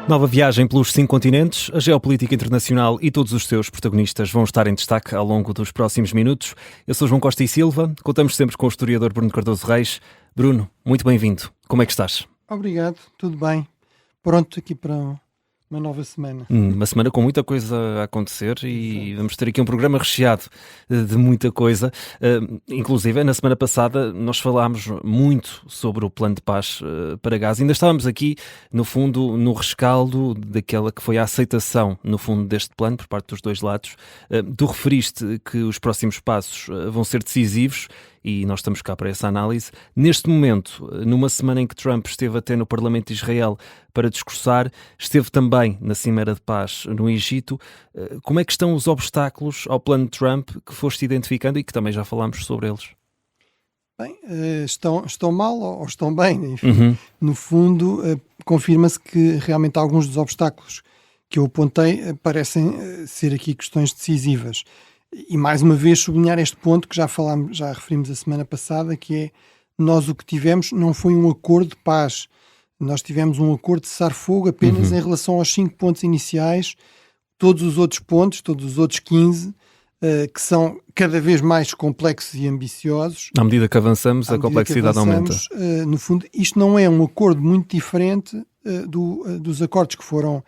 Nova viagem pelos 5 continentes, a geopolítica internacional e todos os seus protagonistas vão estar em destaque ao longo dos próximos minutos. Eu sou João Costa e Silva, contamos sempre com o historiador Bruno Cardoso Reis. Bruno, muito bem-vindo. Como é que estás? Obrigado, tudo bem. Pronto aqui para uma nova semana. Uma semana com muita coisa a acontecer e vamos ter aqui um programa recheado de muita coisa. Inclusive, na semana passada nós falámos muito sobre o plano de paz para Gaza. Ainda estávamos aqui, no fundo, no rescaldo daquela que foi a aceitação, no fundo, deste plano por parte dos dois lados. Tu referiste que os próximos passos vão ser decisivos e nós estamos cá para essa análise. Neste momento, numa semana em que Trump esteve até no Parlamento de Israel para discursar, esteve também na Cimeira de Paz no Egito. Como é que estão os obstáculos ao plano de Trump que foste identificando e que também já falámos sobre eles? Bem, estão mal ou estão bem? Enfim, No fundo, confirma-se que realmente alguns dos obstáculos que eu apontei parecem ser aqui questões decisivas. E mais uma vez sublinhar este ponto que já referimos a semana passada, que é nós o que tivemos não foi um acordo de paz. Nós tivemos um acordo de cessar-fogo apenas em relação aos 5 pontos iniciais. Todos os outros pontos, todos os outros 15, que são cada vez mais complexos e ambiciosos. À medida que avançamos, a complexidade aumenta. No fundo, isto não é um acordo muito diferente dos acordos que foram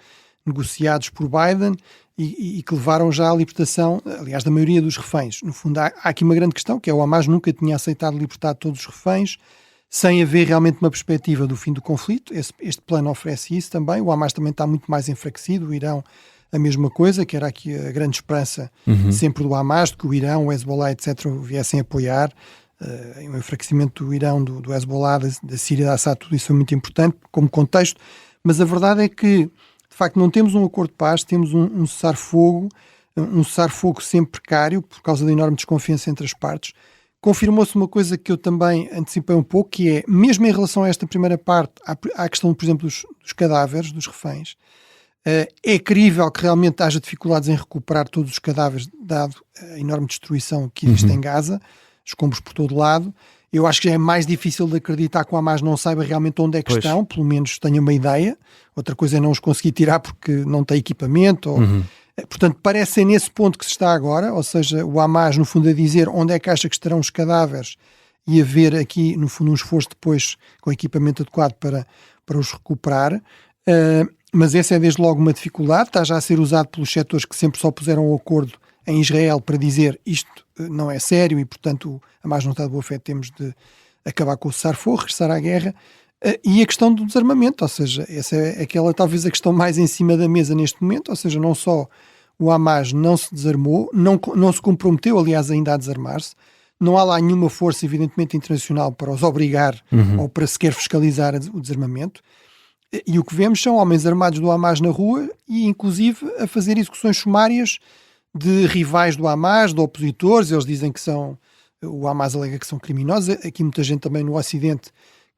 negociados por Biden e que levaram já à libertação, aliás, da maioria dos reféns. No fundo, há aqui uma grande questão, que é o Hamas nunca tinha aceitado libertar todos os reféns, sem haver realmente uma perspectiva do fim do conflito. Este plano oferece isso também. O Hamas também está muito mais enfraquecido, o Irão a mesma coisa, que era aqui a grande esperança sempre do Hamas, de que o Irão, o Hezbollah, etc., viessem apoiar. O enfraquecimento do Irão, do Hezbollah, da Síria, da Assad, tudo isso é muito importante como contexto, mas a verdade é que de facto não temos um acordo de paz, temos um cessar-fogo sempre precário por causa da enorme desconfiança entre as partes. Confirmou-se uma coisa que eu também antecipei um pouco, que é, mesmo em relação a esta primeira parte, à questão, por exemplo, dos cadáveres, dos reféns, é crível que realmente haja dificuldades em recuperar todos os cadáveres, dado a enorme destruição que existe em Gaza, escombros por todo lado. Eu acho que já é mais difícil de acreditar que o Hamas não saiba realmente onde é que estão, pelo menos tenha uma ideia. Outra coisa é não os conseguir tirar porque não tem equipamento. Portanto, parece ser nesse ponto que se está agora, ou seja, o Hamas, no fundo, a dizer onde é que acha que estarão os cadáveres e haver aqui, no fundo, um esforço depois com equipamento adequado para os recuperar. Mas essa é desde logo uma dificuldade, está já a ser usado pelos setores que sempre só puseram o acordo em Israel para dizer isto não é sério e, portanto, a mais não está de boa fé, temos de acabar com o cessar-fogo, regressar à guerra. E a questão do desarmamento, ou seja, essa é aquela talvez a questão mais em cima da mesa neste momento, ou seja, não só o Hamas não se desarmou, não se comprometeu, aliás, ainda a desarmar-se, não há lá nenhuma força, evidentemente, internacional para os obrigar ou para sequer fiscalizar o desarmamento. E o que vemos são homens armados do Hamas na rua e, inclusive, a fazer execuções sumárias de rivais do Hamas, de opositores. Eles dizem que o Hamas alega que são criminosos. Aqui muita gente também no Ocidente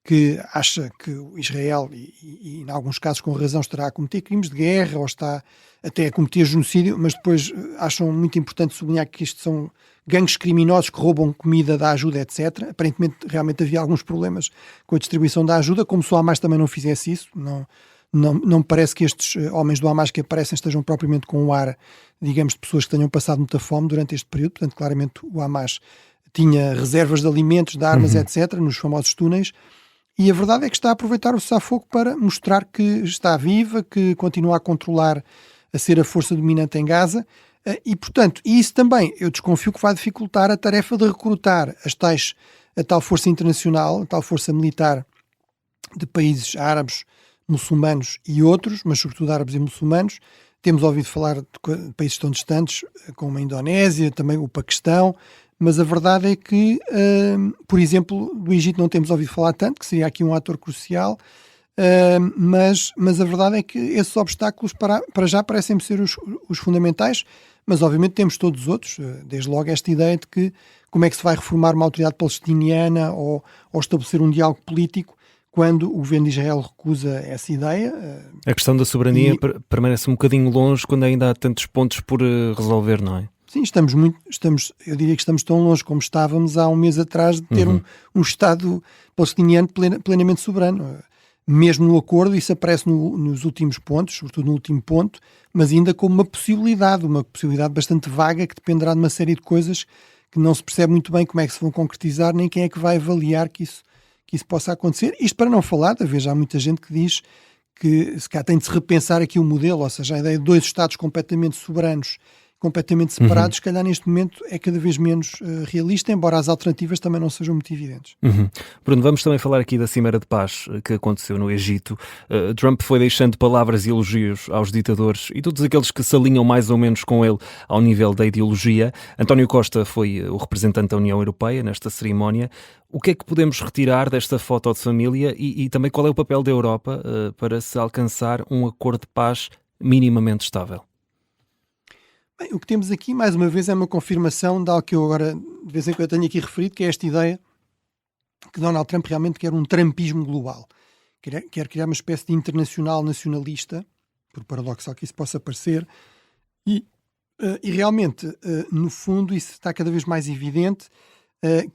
que acha que o Israel, e em alguns casos com razão, estará a cometer crimes de guerra ou está até a cometer genocídio, mas depois acham muito importante sublinhar que isto são gangues criminosos que roubam comida da ajuda, etc. Aparentemente, realmente havia alguns problemas com a distribuição da ajuda, como se o Hamas também não fizesse isso. Não me parece que estes homens do Hamas que aparecem estejam propriamente com um ar, digamos, de pessoas que tenham passado muita fome durante este período. Portanto, claramente o Hamas tinha reservas de alimentos, de armas, etc., nos famosos túneis. E a verdade é que está a aproveitar o cessar-fogo para mostrar que está viva, que continua a controlar, a ser a força dominante em Gaza. E, portanto, isso também eu desconfio que vai dificultar a tarefa de recrutar a tal força internacional, a tal força militar de países árabes, muçulmanos e outros, mas sobretudo árabes e muçulmanos. Temos ouvido falar de países tão distantes como a Indonésia, também o Paquistão, mas a verdade é que, por exemplo, do Egito não temos ouvido falar tanto, que seria aqui um ator crucial, mas a verdade é que esses obstáculos para já parecem ser os fundamentais, mas obviamente temos todos os outros, desde logo esta ideia de que como é que se vai reformar uma autoridade palestiniana ou estabelecer um diálogo político quando o governo de Israel recusa essa ideia. A questão da soberania permanece um bocadinho longe quando ainda há tantos pontos por resolver, não é? Sim, eu diria que estamos tão longe como estávamos há um mês atrás de ter um Estado palestiniano plenamente soberano. mesmo no acordo, isso aparece nos últimos pontos, sobretudo no último ponto, mas ainda como uma possibilidade bastante vaga, que dependerá de uma série de coisas que não se percebe muito bem como é que se vão concretizar, nem quem é que vai avaliar que isso possa acontecer. Isto para não falar, talvez há muita gente que diz que se calhar tem de se repensar aqui o modelo, ou seja, a ideia de dois Estados completamente soberanos, completamente separados, se calhar neste momento é cada vez menos realista, embora as alternativas também não sejam muito evidentes. Bruno, vamos também falar aqui da Cimeira de Paz que aconteceu no Egito. Trump foi deixando palavras e elogios aos ditadores e todos aqueles que se alinham mais ou menos com ele ao nível da ideologia. António Costa foi o representante da União Europeia nesta cerimónia. O que é que podemos retirar desta foto de família e também qual é o papel da Europa para se alcançar um acordo de paz minimamente estável? Bem, o que temos aqui, mais uma vez, é uma confirmação de algo que eu agora, de vez em quando, tenho aqui referido, que é esta ideia que Donald Trump realmente quer um trumpismo global. Quer criar uma espécie de internacional nacionalista, por paradoxal que isso possa parecer, e realmente, no fundo, isso está cada vez mais evidente,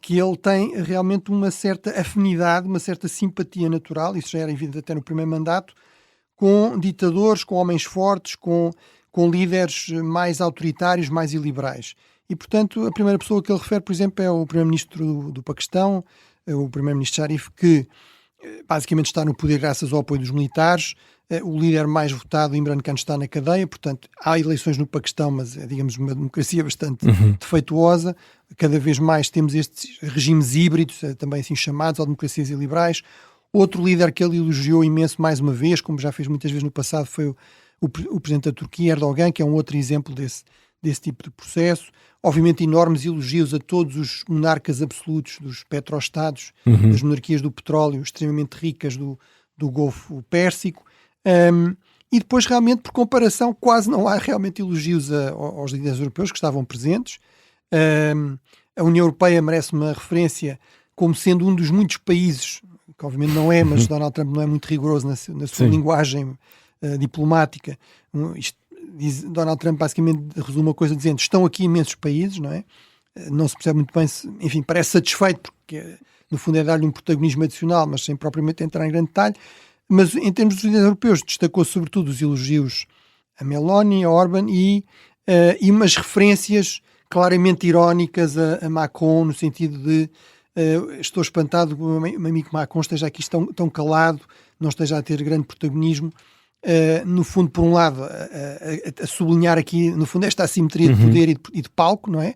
que ele tem realmente uma certa afinidade, uma certa simpatia natural, isso já era evidente até no primeiro mandato, com ditadores, com homens fortes, com líderes mais autoritários, mais iliberais. E, portanto, a primeira pessoa que ele refere, por exemplo, é o primeiro-ministro do Paquistão, o primeiro-ministro Sharif, que basicamente está no poder graças ao apoio dos militares. O líder mais votado, Imran Khan, está na cadeia. Portanto, há eleições no Paquistão, mas é, digamos, uma democracia bastante defeituosa. Cada vez mais temos estes regimes híbridos, também assim chamados, ou democracias iliberais. Outro líder que ele elogiou imenso mais uma vez, como já fez muitas vezes no passado, foi o presidente da Turquia, Erdogan, que é um outro exemplo desse tipo de processo. Obviamente, enormes elogios a todos os monarcas absolutos dos petroestados, das monarquias do petróleo, extremamente ricas do Golfo Pérsico. E depois, realmente, por comparação, quase não há realmente elogios aos líderes europeus que estavam presentes. A União Europeia merece uma referência como sendo um dos muitos países, que obviamente não é, mas Donald Trump não é muito rigoroso na sua linguagem diplomática. Donald Trump basicamente resume a coisa dizendo: estão aqui imensos países, não é? Não se percebe muito bem, enfim, parece satisfeito, porque no fundo é dar-lhe um protagonismo adicional, mas sem propriamente entrar em grande detalhe. Mas em termos dos líderes europeus, destacou sobretudo os elogios a Meloni, a Orban e umas referências claramente irónicas a Macron, no sentido de estou espantado que o meu amigo Macron esteja aqui tão calado, não esteja a ter grande protagonismo. No fundo, por um lado, a sublinhar aqui, no fundo, esta assimetria de poder e de palco, não é?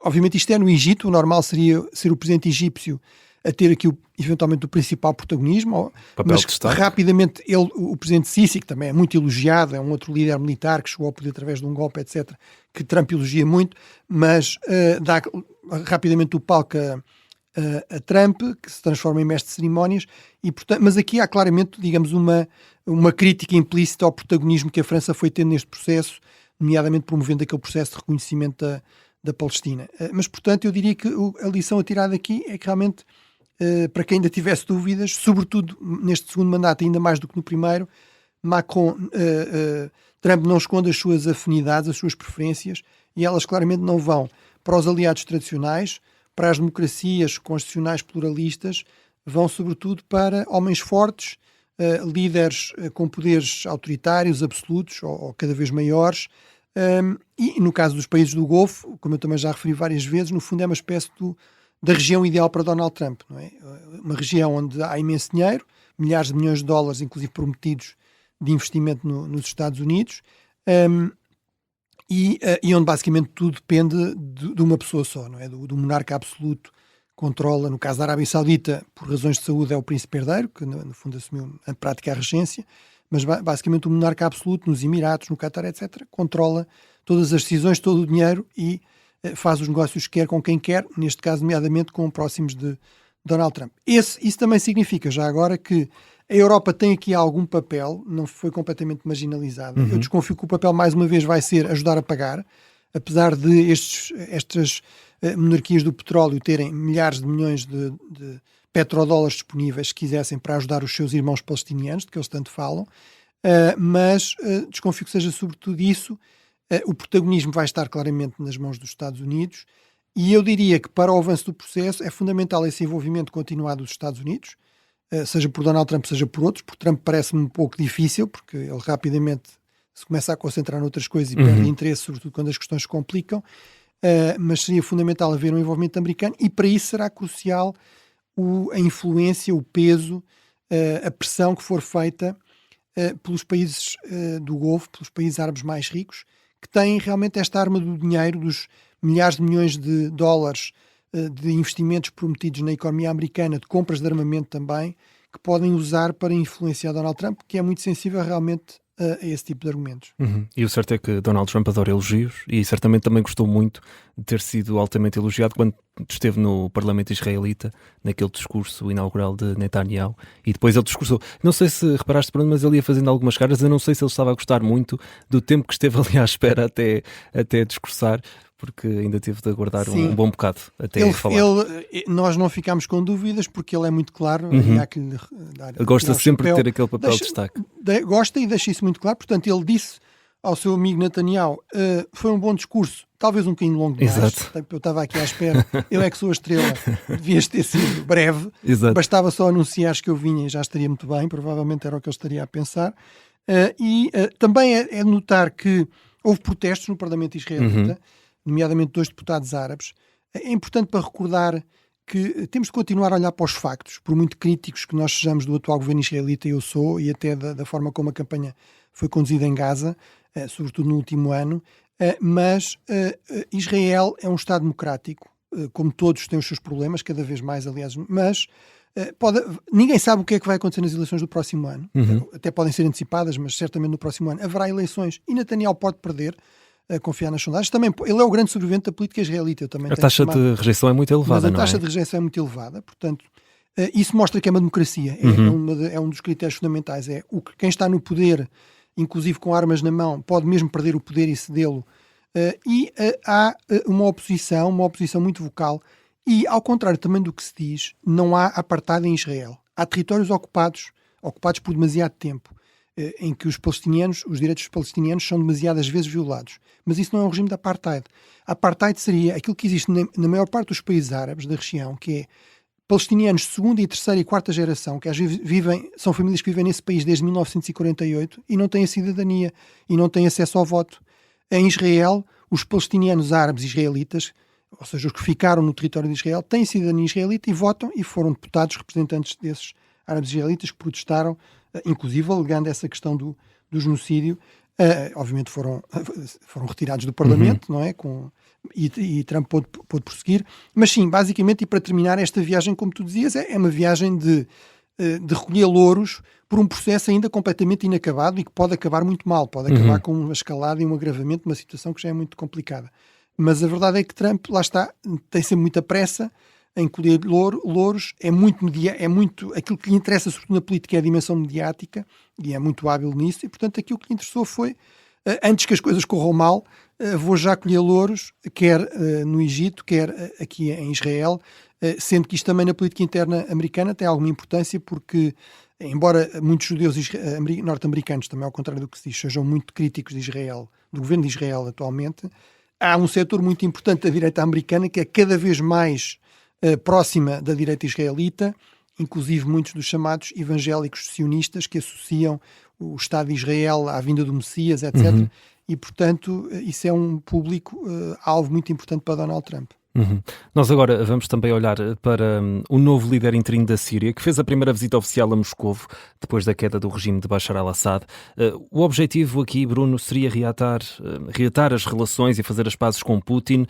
Obviamente isto é no Egito, o normal seria ser o presidente egípcio a ter aqui eventualmente o principal protagonismo, mas rapidamente o presidente Sisi, que também é muito elogiado, é um outro líder militar que chegou ao poder através de um golpe, etc., que Trump elogia muito, mas dá rapidamente o palco a Trump, que se transforma em mestre de cerimónias, e, portanto, mas aqui há claramente, digamos, uma crítica implícita ao protagonismo que a França foi tendo neste processo, nomeadamente promovendo aquele processo de reconhecimento da Palestina. Mas, portanto, eu diria que a lição a tirar daqui é que realmente, para quem ainda tivesse dúvidas, sobretudo neste segundo mandato, ainda mais do que no primeiro, Trump não esconde as suas afinidades, as suas preferências, e elas claramente não vão para os aliados tradicionais, para as democracias constitucionais pluralistas, vão sobretudo para homens fortes, líderes com poderes autoritários, absolutos ou cada vez maiores, e no caso dos países do Golfo, como eu também já referi várias vezes, no fundo é uma espécie da região ideal para Donald Trump, não é? Uma região onde há imenso dinheiro, milhares de milhões de dólares, inclusive prometidos, de investimento nos Estados Unidos, e onde basicamente tudo depende de uma pessoa só, não é? Do monarca absoluto controla, no caso da Arábia Saudita, por razões de saúde, é o príncipe herdeiro, que no fundo assumiu a prática a regência, mas basicamente o monarca absoluto nos Emirados, no Qatar, etc., controla todas as decisões, todo o dinheiro e faz os negócios que quer com quem quer, neste caso, nomeadamente com próximos de Donald Trump. Isso também significa, já agora, que a Europa tem aqui algum papel, não foi completamente marginalizada. Eu desconfio que o papel, mais uma vez, vai ser ajudar a pagar, apesar de estas monarquias do petróleo terem milhares de milhões de petrodólares disponíveis, se quisessem, para ajudar os seus irmãos palestinianos, de que eles tanto falam, mas desconfio que seja sobretudo isso. O protagonismo vai estar claramente nas mãos dos Estados Unidos, e eu diria que para o avanço do processo é fundamental esse envolvimento continuado dos Estados Unidos, seja por Donald Trump, seja por outros. Por Trump parece-me um pouco difícil, porque ele rapidamente se começa a concentrar noutras coisas e perde interesse, sobretudo quando as questões se complicam. Mas seria fundamental haver um envolvimento americano, e para isso será crucial a influência, o peso, a pressão que for feita pelos países do Golfo, pelos países árabes mais ricos, que têm realmente esta arma do dinheiro, dos milhares de milhões de dólares de investimentos prometidos na economia americana, de compras de armamento também, que podem usar para influenciar Donald Trump, que é muito sensível realmente a esse tipo de argumentos. E o certo é que Donald Trump adora elogios, e certamente também gostou muito de ter sido altamente elogiado quando esteve no Parlamento israelita, naquele discurso inaugural de Netanyahu, e depois ele discursou. Não sei se reparaste, Bruno, mas ele ia fazendo algumas caras. Eu não sei se ele estava a gostar muito do tempo que esteve ali à espera até discursar, porque ainda teve de aguardar um bom bocado até falar. Nós não ficámos com dúvidas, porque ele é muito claro, e há que lhe dar. Gosta sempre de ter aquele papel de destaque. Gosta e deixa isso muito claro. Portanto, ele disse ao seu amigo Netanyahu, foi um bom discurso, talvez um bocadinho longo demais. Exato. Eu estava aqui à espera, eu é que sou a estrela, devias ter sido breve. Exato. Bastava só anunciares que eu vinha e já estaria muito bem, provavelmente era o que eu estaria a pensar. Também é notar que houve protestos no Parlamento israelita, nomeadamente 2 deputados árabes. É importante para recordar que temos de continuar a olhar para os factos, por muito críticos que nós sejamos do atual governo israelita, eu sou, e até da forma como a campanha foi conduzida em Gaza, sobretudo no último ano, mas Israel é um Estado democrático, como todos têm os seus problemas, cada vez mais, aliás, mas ninguém sabe o que é que vai acontecer nas eleições do próximo ano. Até podem ser antecipadas, mas certamente no próximo ano haverá eleições, e Netanyahu pode perder, a confiar nas sondagens. Também, ele é o grande sobrevivente da política israelita. A taxa de rejeição é muito elevada, mas a taxa de rejeição é muito elevada, portanto, isso mostra que é uma democracia. É um dos critérios fundamentais. Quem está no poder, inclusive com armas na mão, pode mesmo perder o poder e cedê-lo. Há uma oposição muito vocal, e, ao contrário também do que se diz, não há apartheid em Israel. Há territórios ocupados por demasiado tempo, em que os direitos dos palestinianos são demasiadas vezes violados. Mas isso não é um regime de apartheid. Apartheid seria aquilo que existe na maior parte dos países árabes da região, que é palestinianos de segunda e terceira e quarta geração, que às vezes são famílias que vivem nesse país desde 1948 e não têm a cidadania e não têm acesso ao voto. Em Israel, os palestinianos árabes israelitas, ou seja, os que ficaram no território de Israel, têm cidadania israelita e votam, e foram deputados representantes desses árabes israelitas que protestaram, inclusive alegando essa questão do genocídio. Obviamente foram retirados do Parlamento, não é? E Trump pôde prosseguir. Mas sim, basicamente, e para terminar, esta viagem, como tu dizias, é uma viagem de recolher louros por um processo ainda completamente inacabado e que pode acabar muito mal. Pode acabar com uma escalada e um agravamento de uma situação que já é muito complicada. Mas a verdade é que Trump, lá está, tem sempre muita pressa em colher louros, é muito aquilo que lhe interessa, sobretudo na política, é a dimensão mediática, e é muito hábil nisso, e portanto aquilo que lhe interessou foi, antes que as coisas corram mal, vou já colher louros, quer no Egito, quer aqui em Israel, sendo que isto também na política interna americana tem alguma importância, porque embora muitos judeus norte-americanos, também ao contrário do que se diz, sejam muito críticos de Israel, do governo de Israel atualmente, há um setor muito importante da direita americana que é cada vez mais próxima da direita israelita, inclusive muitos dos chamados evangélicos sionistas que associam o Estado de Israel à vinda do Messias, etc. E, portanto, isso é um público alvo muito importante para Donald Trump. Nós agora vamos também olhar para o novo líder interino da Síria, que fez a primeira visita oficial a Moscovo depois da queda do regime de Bashar al-Assad. O objetivo aqui, Bruno, seria reatar as relações e fazer as pazes com Putin.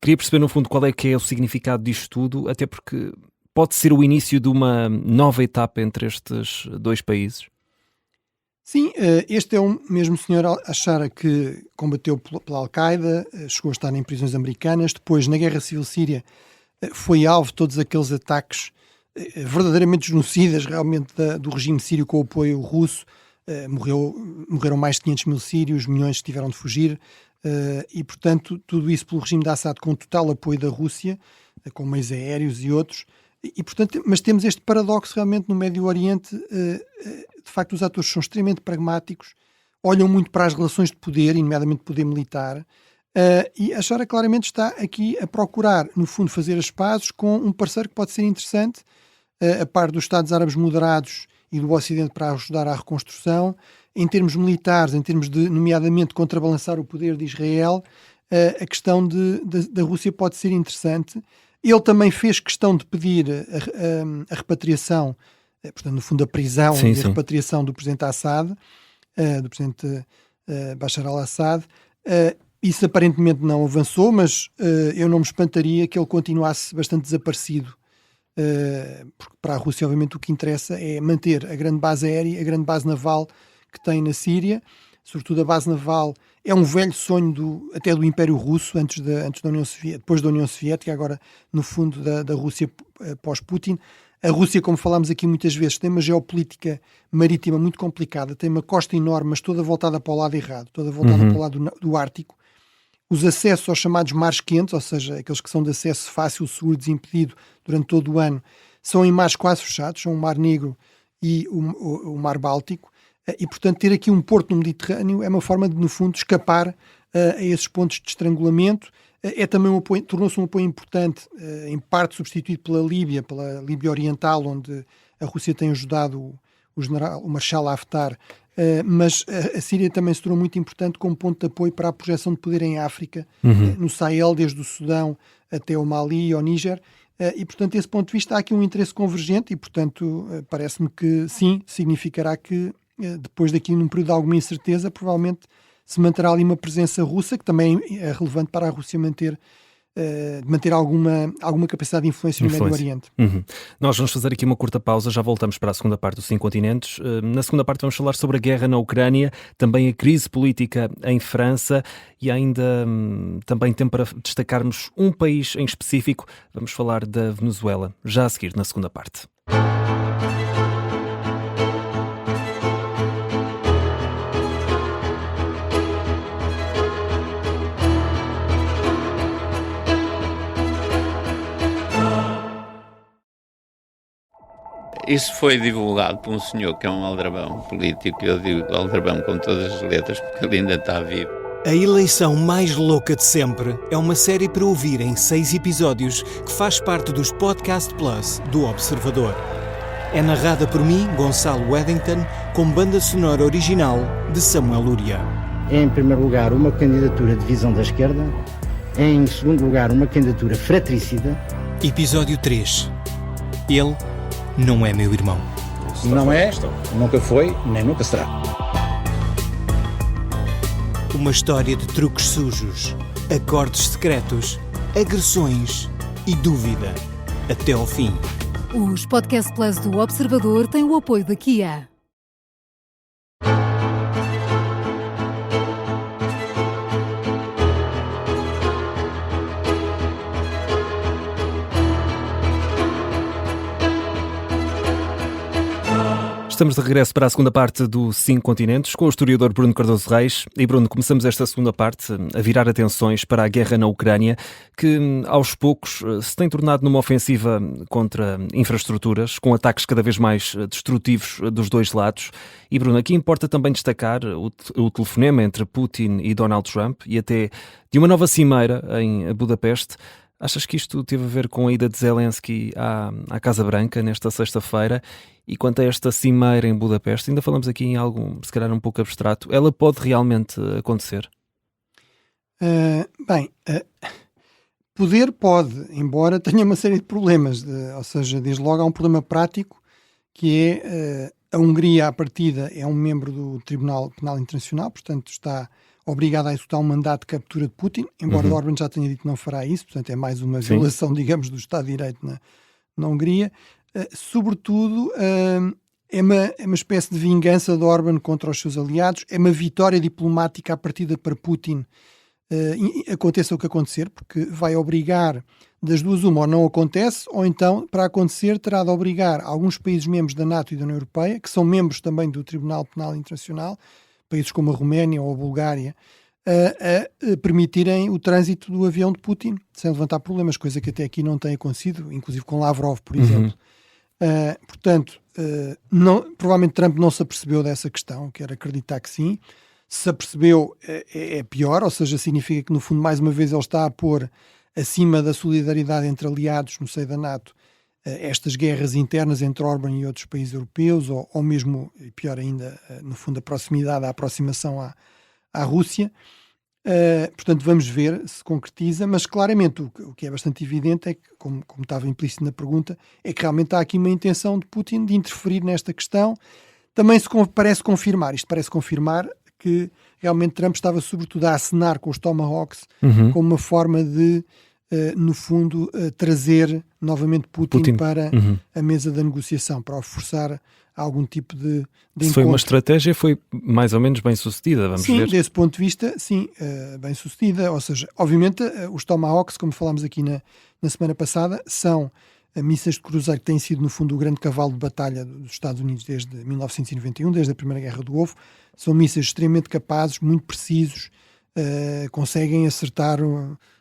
Queria perceber, no fundo, qual é que é o significado disto tudo, até porque pode ser o início de uma nova etapa entre estes dois países. Sim, este é o mesmo senhor Ashara que combateu pela Al-Qaeda, chegou a estar em prisões americanas, depois na Guerra Civil Síria foi alvo de todos aqueles ataques verdadeiramente genocidas realmente do regime sírio com o apoio russo. Morreram mais de 500 mil sírios, milhões tiveram de fugir, e portanto tudo isso pelo regime de Assad com total apoio da Rússia, com meios aéreos e outros. E, portanto, mas temos este paradoxo realmente no Médio Oriente. De facto, os atores são extremamente pragmáticos, olham muito para as relações de poder, nomeadamente poder militar, e a Ashara claramente está aqui a procurar, no fundo, fazer as pazes com um parceiro que pode ser interessante, a par dos Estados Árabes moderados e do Ocidente para ajudar à reconstrução. Em termos militares, em termos de, nomeadamente, contrabalançar o poder de Israel, a questão da Rússia pode ser interessante. Ele também fez questão de pedir a repatriação, portanto, no fundo, a prisão e a repatriação do presidente Assad, do presidente Bashar al-Assad. Isso aparentemente não avançou, mas eu não me espantaria que ele continuasse bastante desaparecido, porque para a Rússia, obviamente, o que interessa é manter a grande base aérea, a grande base naval que tem na Síria. Sobretudo a base naval é um velho sonho até do Império Russo, antes da União Soviética, depois da União Soviética, agora no fundo da Rússia pós-Putin. A Rússia, como falámos aqui muitas vezes, tem uma geopolítica marítima muito complicada, tem uma costa enorme, mas toda voltada para o lado errado, toda voltada para o lado do Ártico. Os acessos aos chamados mares quentes, ou seja, aqueles que são de acesso fácil, seguro, desimpedido durante todo o ano, são em mares quase fechados, são o Mar Negro e o Mar Báltico. E, portanto, ter aqui um porto no Mediterrâneo é uma forma de, no fundo, escapar a esses pontos de estrangulamento. É também tornou-se um apoio importante, em parte substituído pela Líbia Oriental, onde a Rússia tem ajudado o Marshal Haftar, mas a Síria também se tornou muito importante como ponto de apoio para a projeção de poder em África, no Sahel, desde o Sudão até o Mali e o Níger. E, portanto, desse ponto de vista, há aqui um interesse convergente e, portanto, parece-me que sim, significará que depois daqui num período de alguma incerteza, provavelmente se manterá ali uma presença russa, que também é relevante para a Rússia manter alguma capacidade de influência no Médio Oriente. Nós vamos fazer aqui uma curta pausa, já voltamos para a segunda parte dos 5 continentes. Na segunda parte vamos falar sobre a guerra na Ucrânia, também a crise política em França e ainda também tempo para destacarmos um país em específico. Vamos falar da Venezuela, já a seguir na segunda parte. Isso foi divulgado por um senhor que é um aldrabão político, eu digo aldrabão com todas as letras, porque ele ainda está vivo. A eleição mais louca de sempre é uma série para ouvir em 6 episódios que faz parte dos Podcast Plus do Observador. É narrada por mim, Gonçalo Weddington, com banda sonora original de Samuel Luria. Em primeiro lugar, uma candidatura de visão da esquerda. Em segundo lugar, uma candidatura fratricida. Episódio 3. Ele não é meu irmão. Não é, nunca foi, nem nunca será. Uma história de truques sujos, acordos secretos, agressões e dúvida. Até ao fim. Os Podcast Plus do Observador têm o apoio da Kia. Estamos de regresso para a segunda parte do 5 Continentes com o historiador Bruno Cardoso Reis. E Bruno, começamos esta segunda parte a virar atenções para a guerra na Ucrânia, que aos poucos se tem tornado numa ofensiva contra infraestruturas, com ataques cada vez mais destrutivos dos dois lados. E Bruno, aqui importa também destacar o telefonema entre Putin e Donald Trump e até de uma nova cimeira em Budapeste. Achas que isto teve a ver com a ida de Zelensky à Casa Branca nesta sexta-feira? E quanto a esta cimeira em Budapeste, ainda falamos aqui em algo, se calhar um pouco abstrato, ela pode realmente acontecer? Poder pode, embora tenha uma série de problemas, ou seja, desde logo há um problema prático, que é a Hungria, à partida, é um membro do Tribunal Penal Internacional, portanto está obrigada a executar um mandato de captura de Putin, embora Orbán já tenha dito que não fará isso, portanto é mais uma violação, digamos, do Estado de Direito na Hungria. Sobretudo, é uma espécie de vingança de Orbán contra os seus aliados, é uma vitória diplomática à partida para Putin, aconteça o que acontecer, porque vai obrigar, das duas uma, ou não acontece, ou então, para acontecer, terá de obrigar alguns países membros da NATO e da União Europeia, que são membros também do Tribunal Penal Internacional, países como a Roménia ou a Bulgária, a permitirem o trânsito do avião de Putin, sem levantar problemas, coisa que até aqui não tem acontecido, inclusive com Lavrov, por exemplo. Portanto, provavelmente Trump não se apercebeu dessa questão, quero acreditar que sim. Se apercebeu, é pior, ou seja, significa que no fundo mais uma vez ele está a pôr acima da solidariedade entre aliados no seio da NATO estas guerras internas entre Orbán e outros países europeus, ou mesmo, e pior ainda, no fundo, a aproximação à Rússia. Portanto, vamos ver se concretiza, mas claramente o que é bastante evidente é que, como estava implícito na pergunta, é que realmente há aqui uma intenção de Putin de interferir nesta questão. Também parece confirmar que realmente Trump estava sobretudo a acenar com os Tomahawks como uma forma de, no fundo, trazer novamente Putin para a mesa da negociação, para o forçar a algum tipo de encontro. Se foi uma estratégia, foi mais ou menos bem sucedida, vamos ver. Sim, desse ponto de vista, sim, bem sucedida. Ou seja, obviamente, os Tomahawks, como falámos aqui na semana passada, são mísseis de cruzeiro que têm sido, no fundo, o grande cavalo de batalha dos Estados Unidos desde 1991, desde a Primeira Guerra do Golfo. São mísseis extremamente capazes, muito precisos, conseguem acertar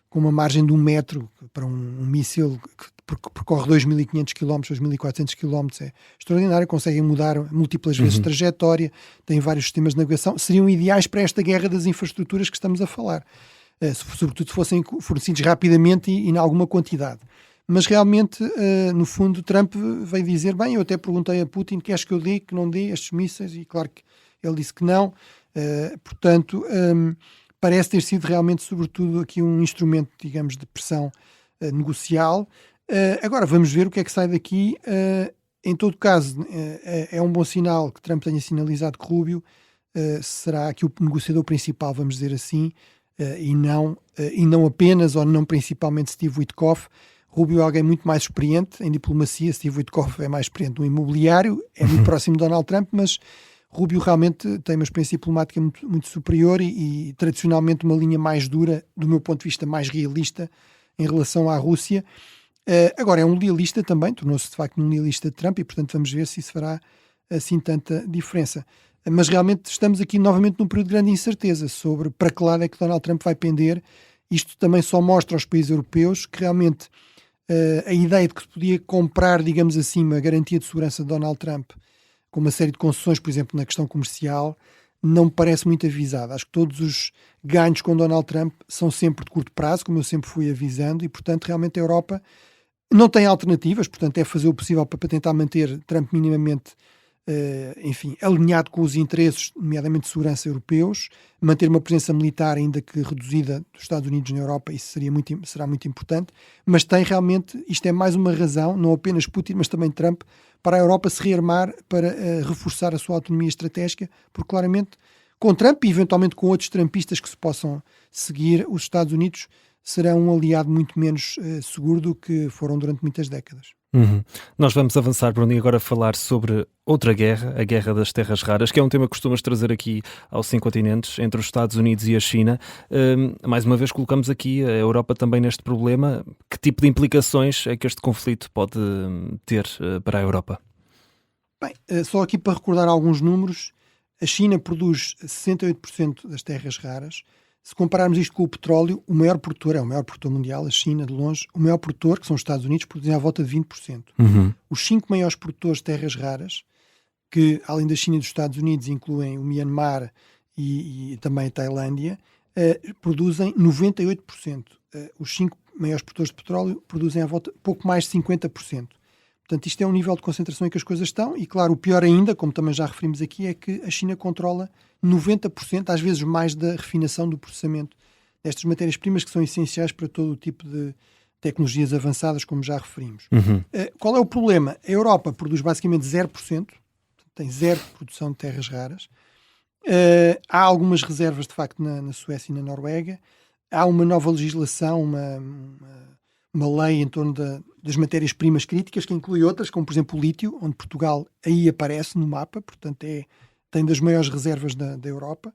com uma margem de 1 metro para um míssil que percorre 2.500 km, 2.400 km, é extraordinário, conseguem mudar múltiplas vezes de trajetória, têm vários sistemas de navegação, seriam ideais para esta guerra das infraestruturas que estamos a falar, sobretudo se fossem fornecidos rapidamente e em alguma quantidade. Mas realmente, no fundo, Trump veio dizer, bem, eu até perguntei a Putin, queres que eu dê, que não dê estes mísseis, e claro que ele disse que não. Portanto, parece ter sido realmente, sobretudo, aqui um instrumento, digamos, de pressão negocial. Agora, vamos ver o que é que sai daqui. Em todo caso, é um bom sinal que Trump tenha sinalizado que Rubio será aqui o negociador principal, vamos dizer assim, e não apenas, ou não principalmente, Steve Witkoff. Rubio é alguém muito mais experiente em diplomacia, Steve Witkoff é mais experiente no imobiliário, é muito próximo de Donald Trump, mas Rubio realmente tem uma experiência diplomática muito, muito superior e tradicionalmente uma linha mais dura, do meu ponto de vista mais realista, em relação à Rússia. Agora é um lealista também, tornou-se de facto um lealista de Trump e portanto vamos ver se isso fará assim tanta diferença. Mas realmente estamos aqui novamente num período de grande incerteza sobre para que lado é que Donald Trump vai pender. Isto também só mostra aos países europeus que realmente a ideia de que se podia comprar, digamos assim, uma garantia de segurança de Donald Trump com uma série de concessões, por exemplo, na questão comercial, não me parece muito avisada. Acho que todos os ganhos com Donald Trump são sempre de curto prazo, como eu sempre fui avisando, e, portanto, realmente a Europa não tem alternativas, portanto, é fazer o possível para tentar manter Trump minimamente, alinhado com os interesses, nomeadamente de segurança europeus, manter uma presença militar, ainda que reduzida, dos Estados Unidos na Europa, isso será muito importante, mas tem realmente, isto é mais uma razão, não apenas Putin, mas também Trump, para a Europa se rearmar, para reforçar a sua autonomia estratégica, porque claramente com Trump e eventualmente com outros trumpistas que se possam seguir, os Estados Unidos serão um aliado muito menos seguro do que foram durante muitas décadas. Nós vamos avançar, Bruno, e agora falar sobre outra guerra, a Guerra das Terras Raras, que é um tema que costumas trazer aqui aos 5 continentes, entre os Estados Unidos e a China. Mais uma vez colocamos aqui a Europa também neste problema. Que tipo de implicações é que este conflito pode ter para a Europa? Bem, só aqui para recordar alguns números, a China produz 68% das terras raras. Se compararmos isto com o petróleo, o maior produtor mundial, a China, de longe. O maior produtor, que são os Estados Unidos, produzem à volta de 20%. Os 5 maiores produtores de terras raras, que além da China e dos Estados Unidos incluem o Myanmar e também a Tailândia, produzem 98%. Os 5 maiores produtores de petróleo produzem à volta pouco mais de 50%. Portanto, isto é um nível de concentração em que as coisas estão e, claro, o pior ainda, como também já referimos aqui, é que a China controla 90%, às vezes mais, da refinação, do processamento destas matérias-primas que são essenciais para todo o tipo de tecnologias avançadas, como já referimos. Qual é o problema? A Europa produz basicamente 0%, tem zero produção de terras raras. Há algumas reservas, de facto, na Suécia e na Noruega. Há uma nova legislação, uma lei em torno das matérias-primas críticas, que inclui outras, como por exemplo o lítio, onde Portugal aí aparece no mapa, portanto tem das maiores reservas da Europa.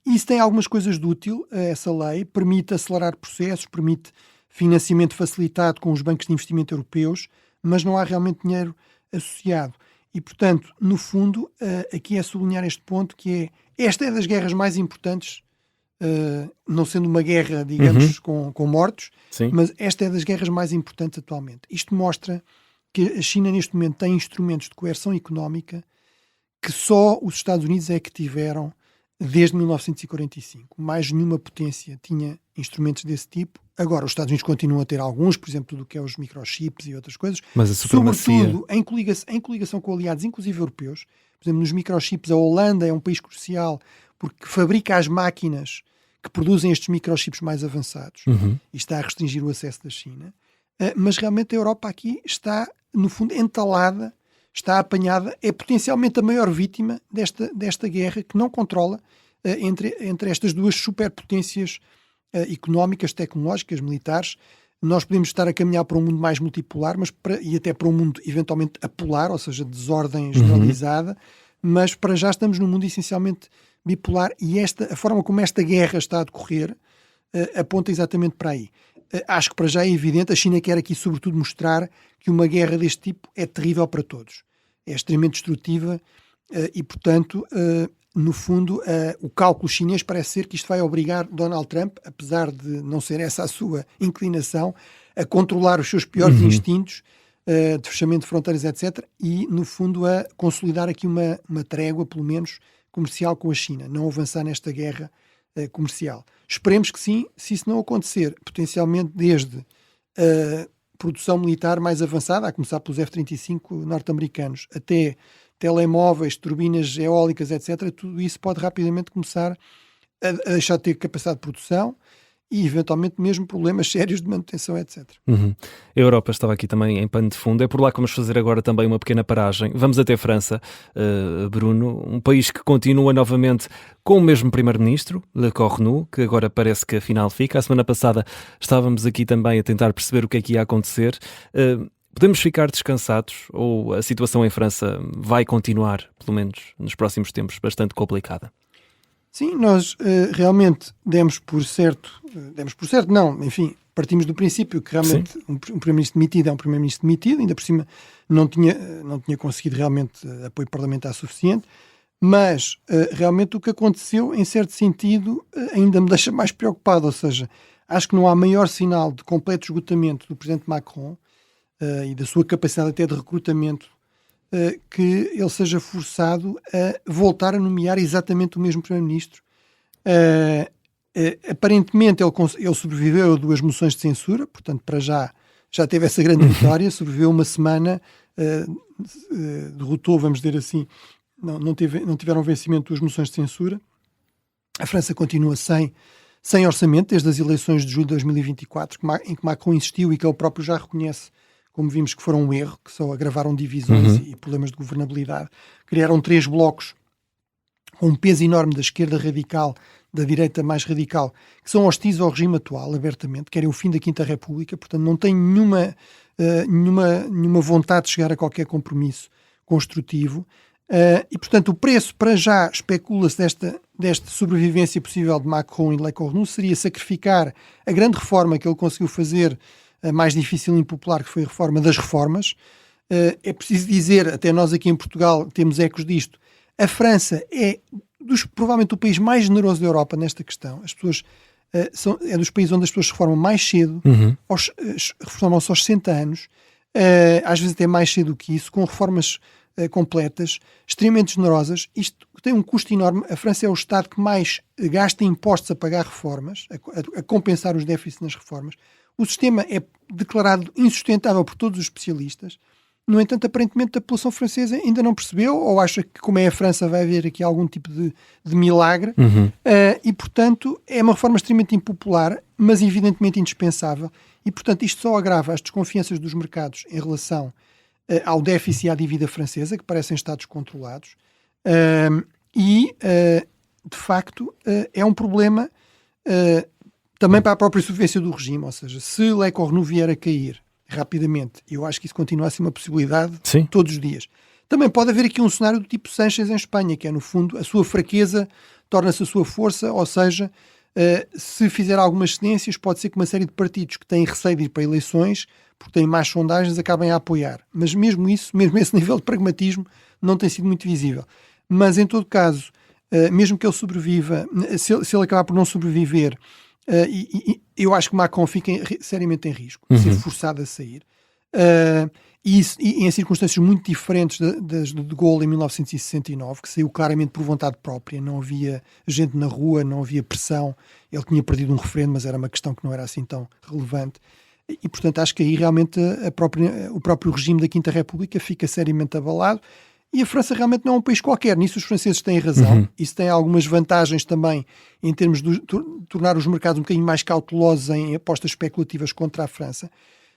Isso tem algumas coisas de útil, essa lei, permite acelerar processos, permite financiamento facilitado com os bancos de investimento europeus, mas não há realmente dinheiro associado. E, portanto, no fundo, aqui é sublinhar este ponto, que esta é das guerras mais importantes, não sendo uma guerra, digamos, com mortos, Sim. mas esta é das guerras mais importantes atualmente. Isto mostra que a China, neste momento, tem instrumentos de coerção económica que só os Estados Unidos é que tiveram desde 1945. Mais nenhuma potência tinha instrumentos desse tipo Agora, os Estados Unidos continuam a ter alguns, por exemplo, do que é os microchips e outras coisas, Mas a supremacia... sobretudo em coligação com aliados, inclusive europeus. Por exemplo, nos microchips, a Holanda é um país crucial porque fabrica as máquinas que produzem estes microchips mais avançados e está a restringir o acesso da China. Mas realmente a Europa aqui está, no fundo, entalada, está apanhada, é potencialmente a maior vítima desta guerra que não controla entre estas duas superpotências económicas, tecnológicas, militares. Nós podemos estar a caminhar para um mundo mais multipolar e até para um mundo eventualmente apolar, ou seja, desordem generalizada, mas para já estamos num mundo essencialmente bipolar e a forma como esta guerra está a decorrer aponta exatamente para aí. Acho que para já é evidente, a China quer aqui sobretudo mostrar que uma guerra deste tipo é terrível para todos. É extremamente destrutiva e, portanto, no fundo, o cálculo chinês parece ser que isto vai obrigar Donald Trump, apesar de não ser essa a sua inclinação, a controlar os seus piores instintos de fechamento de fronteiras, etc. E, no fundo, a consolidar aqui uma trégua, pelo menos, comercial com a China. Não avançar nesta guerra comercial. Esperemos que sim, se isso não acontecer, potencialmente desde a produção militar mais avançada, a começar pelos F-35 norte-americanos, até telemóveis, turbinas eólicas, etc., tudo isso pode rapidamente começar a deixar de ter capacidade de produção e, eventualmente, mesmo problemas sérios de manutenção, etc. A Europa estava aqui também em pano de fundo. É por lá que vamos fazer agora também uma pequena paragem. Vamos até França, Bruno, um país que continua novamente com o mesmo primeiro-ministro, Le Cornu, que agora parece que afinal fica. A semana passada estávamos aqui também a tentar perceber o que é que ia acontecer. Podemos ficar descansados ou a situação em França vai continuar, pelo menos nos próximos tempos, bastante complicada? Sim, nós realmente demos por certo, não, enfim, partimos do princípio que realmente um primeiro-ministro demitido é um primeiro-ministro demitido, ainda por cima não tinha conseguido realmente apoio parlamentar suficiente, mas realmente o que aconteceu, em certo sentido, ainda me deixa mais preocupado, ou seja, acho que não há maior sinal de completo esgotamento do presidente Macron e da sua capacidade até de recrutamento que ele seja forçado a voltar a nomear exatamente o mesmo primeiro-ministro. Aparentemente ele sobreviveu a 2 moções de censura, portanto para já teve essa grande vitória, sobreviveu uma semana, derrotou, vamos dizer assim, não tiveram vencimento 2 moções de censura. A França continua sem orçamento desde as eleições de julho de 2024, em que Macron insistiu e que ele próprio já reconhece, como vimos, que foram um erro, que só agravaram divisões e problemas de governabilidade. Criaram 3 blocos com um peso enorme da esquerda radical, da direita mais radical, que são hostis ao regime atual, abertamente, querem o fim da Quinta República, portanto não têm nenhuma vontade de chegar a qualquer compromisso construtivo. E, portanto, o preço, para já, especula-se desta sobrevivência possível de Macron e de Le Cornu, seria sacrificar a grande reforma que ele conseguiu fazer, a mais difícil e impopular, que foi a reforma das reformas. É preciso dizer, até nós aqui em Portugal temos ecos disto, a França é provavelmente o país mais generoso da Europa nesta questão. As pessoas é dos países onde as pessoas se reformam mais cedo, reformam-se aos 60 anos, às vezes até mais cedo que isso, com reformas completas, extremamente generosas. Isto tem um custo enorme. A França é o Estado que mais gasta impostos a pagar reformas, a compensar os déficits nas reformas. O sistema é declarado insustentável por todos os especialistas. No entanto, aparentemente a população francesa ainda não percebeu, ou acha que, como é a França, vai haver aqui algum tipo de milagre. E, portanto, é uma reforma extremamente impopular, mas evidentemente indispensável. E, portanto, isto só agrava as desconfianças dos mercados em relação ao déficit e à dívida francesa, que parecem estar descontrolados. De facto, é um problema também para a própria sobrevivência do regime, ou seja, se Le Cornu vier a cair rapidamente, eu acho que isso continua a ser uma possibilidade todos os dias. Também pode haver aqui um cenário do tipo Sánchez em Espanha, que é, no fundo, a sua fraqueza torna-se a sua força, ou seja, se fizer algumas cedências, pode ser que uma série de partidos que têm receio de ir para eleições, porque têm mais sondagens, acabem a apoiar. Mas mesmo isso, mesmo esse nível de pragmatismo, não tem sido muito visível. Mas, em todo caso, mesmo que ele sobreviva, se ele acabar por não sobreviver, eu acho que Macron fica seriamente em risco de ser forçado a sair. E em circunstâncias muito diferentes das de Gaulle em 1969, que saiu claramente por vontade própria, não havia gente na rua, não havia pressão, ele tinha perdido um referendo, mas era uma questão que não era assim tão relevante, e portanto acho que aí realmente o próprio regime da Quinta República fica seriamente abalado, e a França realmente não é um país qualquer, nisso os franceses têm razão, isso tem algumas vantagens também em termos de tornar os mercados um bocadinho mais cautelosos em apostas especulativas contra a França.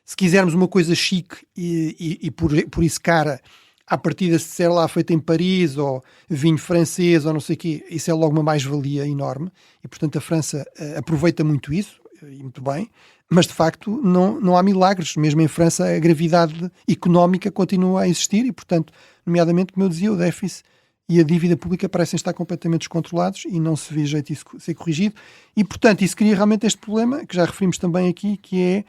Se quisermos uma coisa chique e por isso cara, à partida se disser lá feito em Paris ou vinho francês ou não sei o quê, isso é logo uma mais-valia enorme e portanto a França aproveita muito isso, e muito bem, mas de facto não há milagres, mesmo em França a gravidade económica continua a existir e portanto, nomeadamente como eu dizia, o déficit e a dívida pública parecem estar completamente descontrolados e não se vê jeito disso ser corrigido e portanto isso cria realmente este problema que já referimos também aqui, que é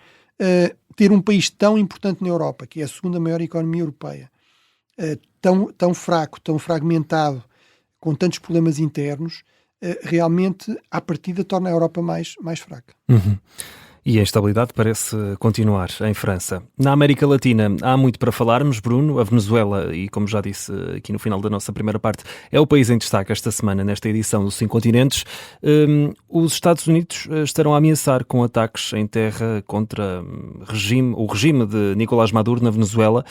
ter um país tão importante na Europa, que é a segunda maior economia europeia, tão fraco, tão fragmentado, com tantos problemas internos, realmente, à partida, torna a Europa mais fraca. E a instabilidade parece continuar em França. Na América Latina há muito para falarmos, Bruno. A Venezuela, e como já disse aqui no final da nossa primeira parte, é o país em destaque esta semana nesta edição dos 5 continentes. Os Estados Unidos estarão a ameaçar com ataques em terra contra o regime de Nicolás Maduro na Venezuela.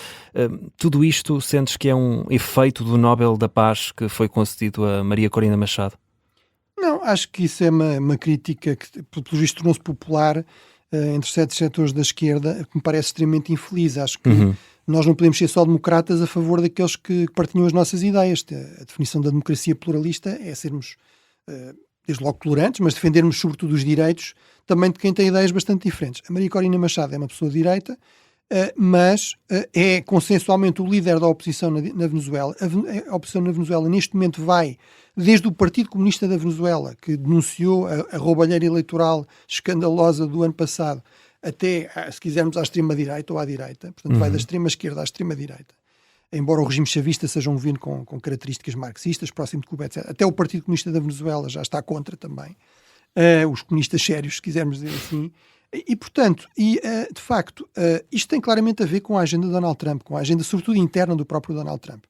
Tudo isto sentes que é um efeito do Nobel da Paz que foi concedido a Maria Corina Machado? Não, acho que isso é uma crítica que, pelo visto, tornou-se popular entre certos setores da esquerda, que me parece extremamente infeliz. Acho que nós não podemos ser só democratas a favor daqueles que partilham as nossas ideias. A definição da democracia pluralista é sermos, desde logo, tolerantes, mas defendermos, sobretudo, os direitos também de quem tem ideias bastante diferentes. A Maria Corina Machado é uma pessoa de direita, mas é consensualmente o líder da oposição na Venezuela. A oposição na Venezuela neste momento vai desde o Partido Comunista da Venezuela, que denunciou a roubalheira eleitoral escandalosa do ano passado, até, se quisermos, à extrema-direita ou à direita. Portanto, vai da extrema-esquerda à extrema-direita. Embora o regime chavista seja um governo com características marxistas, próximo de Cuba, etc. Até o Partido Comunista da Venezuela já está contra também. Os comunistas sérios, se quisermos dizer assim. E portanto, de facto, isto tem claramente a ver com a agenda de Donald Trump, com a agenda sobretudo interna do próprio Donald Trump.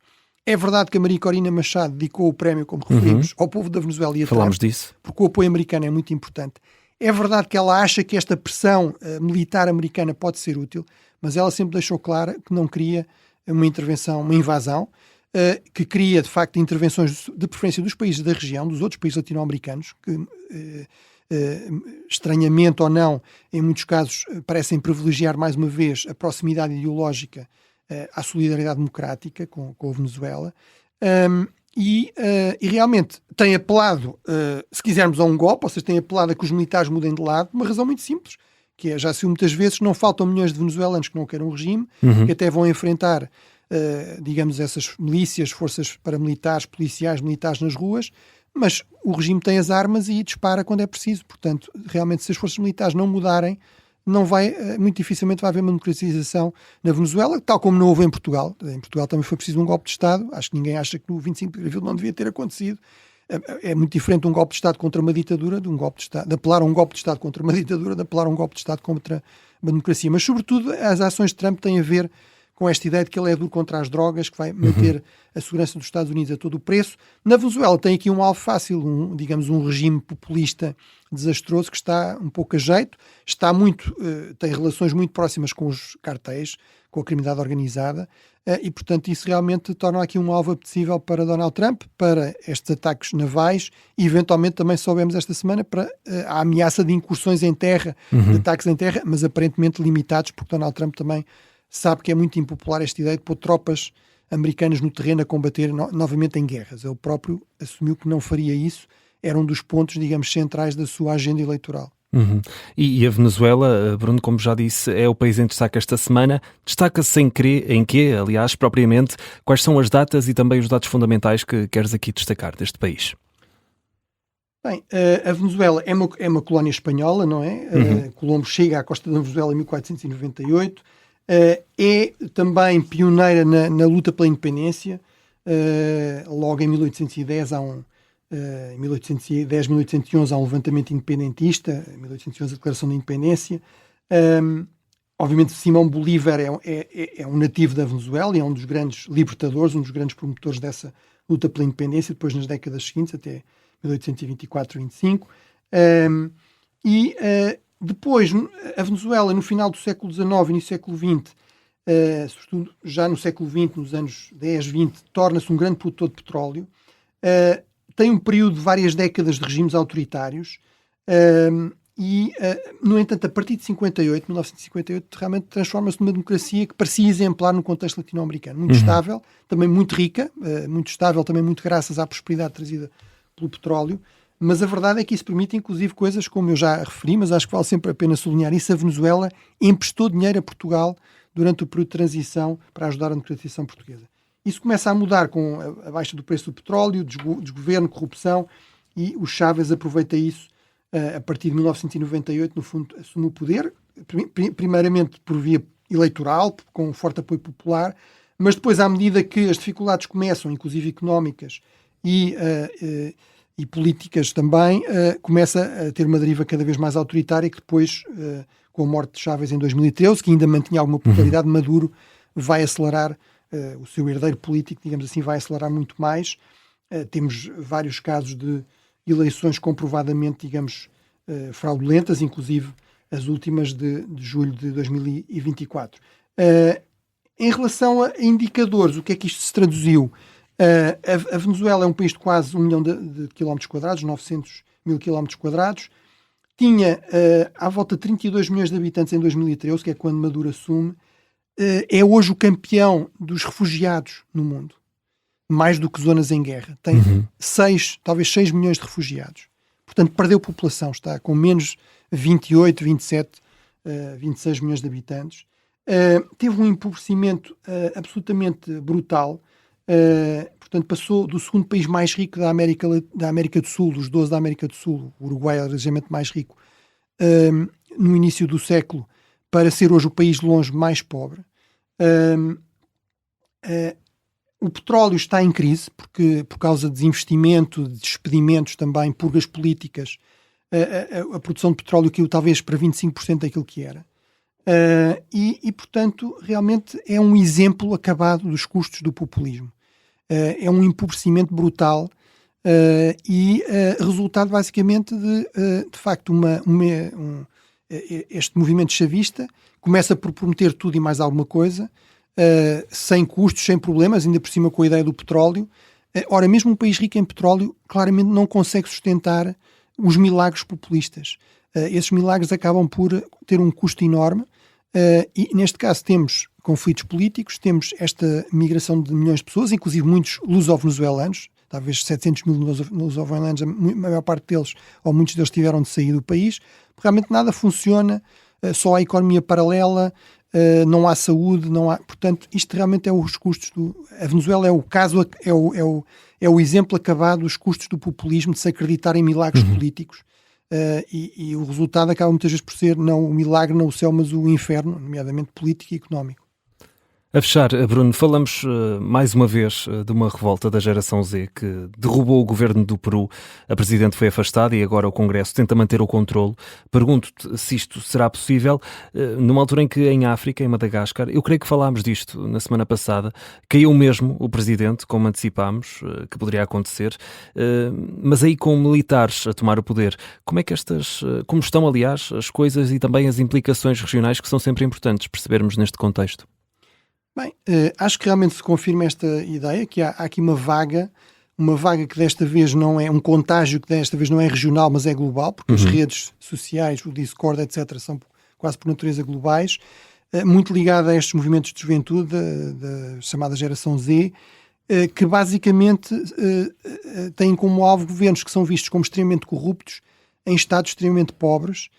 É verdade que a Maria Corina Machado dedicou o prémio, como referimos, ao povo da Venezuela e a Falámos Trump, disso. porque o apoio americano é muito importante. É verdade que ela acha que esta pressão militar americana pode ser útil, mas ela sempre deixou claro que não queria uma intervenção, uma invasão, que queria, de facto, intervenções de preferência dos países da região, dos outros países latino-americanos, que estranhamente ou não, em muitos casos parecem privilegiar mais uma vez a proximidade ideológica à solidariedade democrática com a Venezuela, e realmente tem apelado, se quisermos, a um golpe, ou seja, tem apelado a que os militares mudem de lado, por uma razão muito simples, que é, já se viu muitas vezes, não faltam milhões de venezuelanos que não queiram o regime, que até vão enfrentar, digamos, essas milícias, forças paramilitares, policiais, militares nas ruas, mas o regime tem as armas e dispara quando é preciso. Portanto, realmente, se as forças militares não mudarem, muito dificilmente vai haver uma democratização na Venezuela, tal como não houve em Portugal. Em Portugal também foi preciso um golpe de Estado. Acho que ninguém acha que no 25 de abril não devia ter acontecido. É muito diferente um golpe de Estado contra uma ditadura de apelar a um golpe de Estado contra uma ditadura, de apelar a um golpe de Estado contra uma democracia. Mas, sobretudo, as ações de Trump têm a ver com esta ideia de que ele é duro contra as drogas, que vai manter a segurança dos Estados Unidos a todo o preço. Na Venezuela tem aqui um alvo fácil, digamos, um regime populista desastroso que está um pouco a jeito, tem relações muito próximas com os cartéis, com a criminalidade organizada, e, portanto, isso realmente torna aqui um alvo apetecível para Donald Trump, para estes ataques navais, e eventualmente também soubemos esta semana para a ameaça de incursões em terra, de ataques em terra, mas aparentemente limitados, porque Donald Trump também sabe que é muito impopular esta ideia de pôr tropas americanas no terreno a combater novamente em guerras. Ele próprio assumiu que não faria isso, era um dos pontos, digamos, centrais da sua agenda eleitoral. E a Venezuela, Bruno, como já disse, é o país em destaque esta semana. Destaca-se em quê, aliás, propriamente? Quais são as datas e também os dados fundamentais que queres aqui destacar deste país? Bem, a Venezuela é uma colónia espanhola, não é? Colombo chega à costa da Venezuela em 1498. É também pioneira na luta pela independência. Logo em 1810 em 1811 há um levantamento independentista, em 1811 a Declaração da Independência, Obviamente Simão Bolívar é um nativo da Venezuela e é um dos grandes libertadores, um dos grandes promotores dessa luta pela independência, depois nas décadas seguintes, até 1824-25. Depois, a Venezuela, no final do século XIX e no século XX, sobretudo já no século XX, nos anos 10, 20, torna-se um grande produtor de petróleo. Tem um período de várias décadas de regimes autoritários no entanto, a partir de 1958, realmente transforma-se numa democracia que parecia exemplar no contexto latino-americano. Muito estável, também muito rica, muito estável, também muito graças à prosperidade trazida pelo petróleo. Mas a verdade é que isso permite, inclusive, coisas como eu já referi, mas acho que vale sempre a pena sublinhar isso. A Venezuela emprestou dinheiro a Portugal durante o período de transição para ajudar a democratização portuguesa. Isso começa a mudar com a baixa do preço do petróleo, desgoverno, corrupção, e o Chávez aproveita isso a partir de 1998, no fundo, assume o poder, primeiramente por via eleitoral, com um forte apoio popular, mas depois, à medida que as dificuldades começam, inclusive económicas e políticas também, começa a ter uma deriva cada vez mais autoritária, que depois, com a morte de Chávez em 2013, que ainda mantinha alguma popularidade, Maduro vai acelerar, o seu herdeiro político, digamos assim, vai acelerar muito mais. Temos vários casos de eleições comprovadamente, digamos, fraudulentas, inclusive as últimas de julho de 2024. Em relação a indicadores, o que é que isto se traduziu? A Venezuela é um país de quase 1 milhão de quilómetros quadrados, 900 mil quilómetros quadrados. Tinha à volta de 32 milhões de habitantes em 2013, que é quando Maduro assume. É hoje o campeão dos refugiados no mundo. Mais do que zonas em guerra. Tem talvez 6 milhões de refugiados. Portanto, perdeu população. Está com menos 28, 27, 26 milhões de habitantes. Teve um empobrecimento absolutamente brutal. Portanto, passou do segundo país mais rico da América do Sul, dos 12 da América do Sul, o Uruguai é ligeiramente mais rico, no início do século, para ser hoje o país de longe mais pobre. O petróleo está em crise, porque por causa de desinvestimento, de despedimentos também, purgas políticas, a produção de petróleo caiu talvez para 25% daquilo que era. Portanto, realmente é um exemplo acabado dos custos do populismo. É um empobrecimento brutal resultado basicamente de facto este movimento chavista começa por prometer tudo e mais alguma coisa, sem custos, sem problemas, ainda por cima com a ideia do petróleo. Ora, mesmo um país rico em petróleo claramente não consegue sustentar os milagres populistas. Esses milagres acabam por ter um custo enorme e neste caso temos conflitos políticos, temos esta migração de milhões de pessoas, inclusive muitos luso-venezuelanos, talvez 700 mil luso-venezuelanos, a maior parte deles, ou muitos deles tiveram de sair do país, porque realmente nada funciona, só há economia paralela, não há saúde, não há... Portanto, isto realmente é os custos A Venezuela é o caso, é o exemplo acabado dos custos do populismo, de se acreditar em milagres políticos, e o resultado acaba muitas vezes por ser não o milagre, não o céu, mas o inferno, nomeadamente político e económico. A fechar, Bruno, falamos mais uma vez de uma revolta da geração Z que derrubou o governo do Peru. A Presidente foi afastada e agora o Congresso tenta manter o controle. Pergunto-te se isto será possível numa altura em que em África, em Madagascar, eu creio que falámos disto na semana passada, caiu mesmo o Presidente, como antecipámos, que poderia acontecer, mas aí com militares a tomar o poder. Como estão, aliás, as coisas e também as implicações regionais que são sempre importantes percebermos neste contexto? Bem, acho que realmente se confirma esta ideia, que há aqui uma vaga que desta vez não é um contágio, que desta vez não é regional, mas é global, porque as redes sociais, o Discord, etc., são quase por natureza globais, muito ligada a estes movimentos de juventude, da chamada geração Z, que basicamente têm como alvo governos que são vistos como extremamente corruptos, em estados extremamente pobres,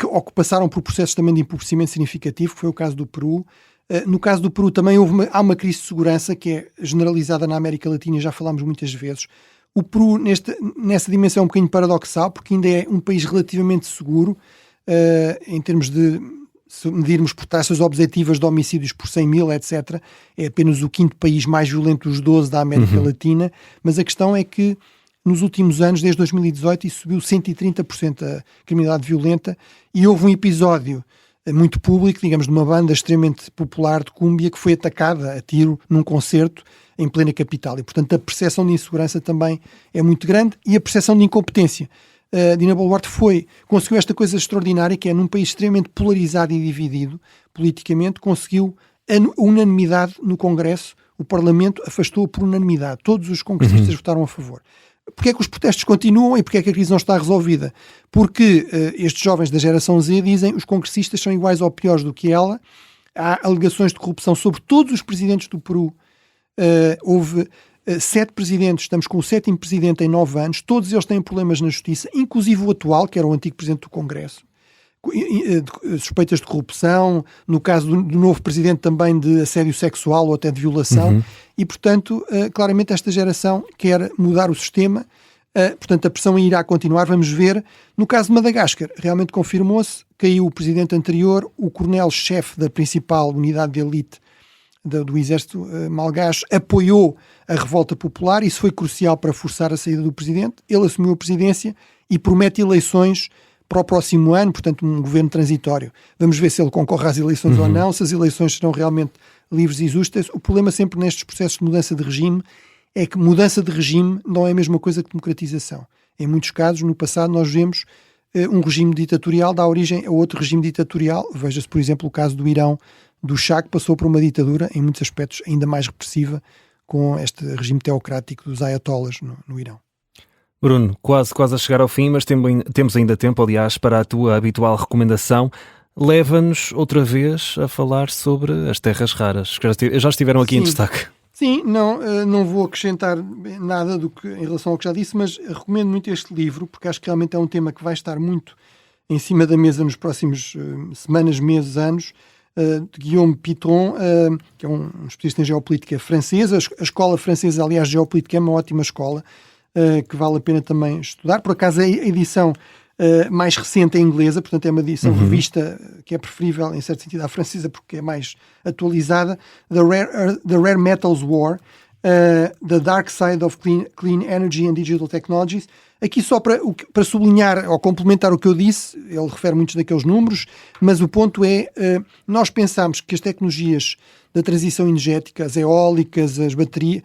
ou que passaram por processos também de empobrecimento significativo, que foi o caso do Peru. No caso do Peru também há uma crise de segurança que é generalizada na América Latina, já falámos muitas vezes. O Peru, nessa dimensão, é um bocadinho paradoxal, porque ainda é um país relativamente seguro, em termos de, se medirmos por taxas objetivas de homicídios por 100 mil, etc., é apenas o 5º país mais violento dos 12 da América Latina, mas a questão é que nos últimos anos, desde 2018, isso subiu 130% a criminalidade violenta, e houve um episódio muito público, digamos, de uma banda extremamente popular de cúmbia que foi atacada a tiro num concerto em plena capital. E, portanto, a percepção de insegurança também é muito grande, e a percepção de incompetência. Dina Boluarte conseguiu esta coisa extraordinária, que é num país extremamente polarizado e dividido politicamente, conseguiu a unanimidade no Congresso. O Parlamento afastou por unanimidade. Todos os congressistas votaram a favor. Porquê é que os protestos continuam e porquê é que a crise não está resolvida? Porque estes jovens da geração Z dizem que os congressistas são iguais ou piores do que ela. Há alegações de corrupção sobre todos os presidentes do Peru. Houve 7 presidentes, estamos com o 7º presidente em 9 anos, todos eles têm problemas na justiça, inclusive o atual, que era o antigo presidente do Congresso. Suspeitas de corrupção, no caso do novo presidente também de assédio sexual ou até de violação, e portanto, claramente esta geração quer mudar o sistema, portanto a pressão irá continuar, vamos ver. No caso de Madagascar, realmente confirmou-se, caiu o presidente anterior, o coronel-chefe da principal unidade de elite do exército malgache apoiou a revolta popular, isso foi crucial para forçar a saída do presidente, ele assumiu a presidência e promete eleições para o próximo ano, portanto um governo transitório. Vamos ver se ele concorre às eleições ou não, se as eleições serão realmente livres e justas. O problema sempre nestes processos de mudança de regime é que mudança de regime não é a mesma coisa que democratização. Em muitos casos, no passado, nós vemos um regime ditatorial dá origem a outro regime ditatorial. Veja-se, por exemplo, o caso do Irão, do Shah, que passou por uma ditadura, em muitos aspectos ainda mais repressiva, com este regime teocrático dos ayatollahs no Irão. Bruno, quase a chegar ao fim, mas temos ainda tempo, aliás, para a tua habitual recomendação. Leva-nos outra vez a falar sobre as terras raras, que já estiveram aqui em destaque. Sim, não vou acrescentar nada em relação ao que já disse, mas recomendo muito este livro, porque acho que realmente é um tema que vai estar muito em cima da mesa nos próximos semanas, meses, anos, de Guillaume Pitron, que é um especialista em geopolítica francesa. A escola francesa, aliás, de geopolítica é uma ótima escola, que vale a pena também estudar. Por acaso a edição mais recente é inglesa, portanto é uma edição revista que é preferível em certo sentido à francesa porque é mais atualizada. The Rare Metals War, The Dark Side of Clean Energy and Digital Technologies. Aqui só para sublinhar ou complementar o que eu disse, ele refere muitos daqueles números, mas o ponto é, nós pensamos que as tecnologias da transição energética, as eólicas, as baterias,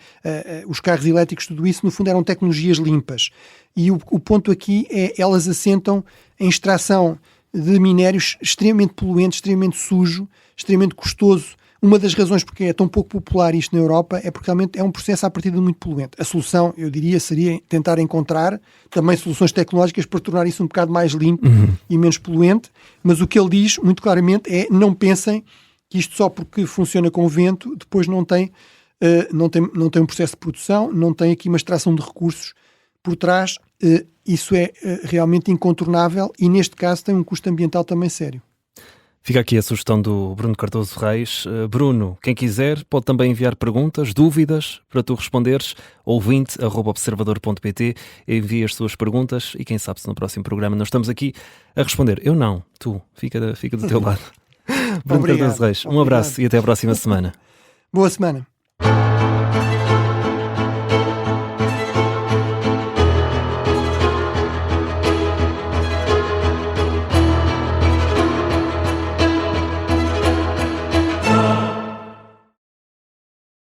os carros elétricos, tudo isso, no fundo eram tecnologias limpas. E o ponto aqui é, elas assentam em extração de minérios extremamente poluentes, extremamente sujo, extremamente custoso. Uma das razões porque é tão pouco popular isto na Europa é porque realmente é um processo à partida muito poluente. A solução, eu diria, seria tentar encontrar também soluções tecnológicas para tornar isso um bocado mais limpo e menos poluente, mas o que ele diz muito claramente é não pensem que isto só porque funciona com vento depois não tem um processo de produção, não tem aqui uma extração de recursos por trás. Isso é realmente incontornável e neste caso tem um custo ambiental também sério. Fica aqui a sugestão do Bruno Cardoso Reis. Bruno, quem quiser pode também enviar perguntas, dúvidas para tu responderes. ouvinte@observador.pt, envia as suas perguntas e quem sabe se no próximo programa nós estamos aqui a responder. Eu não, tu, fica do teu lado. Bruno Cardoso Reis, um abraço e até a próxima semana. Boa semana.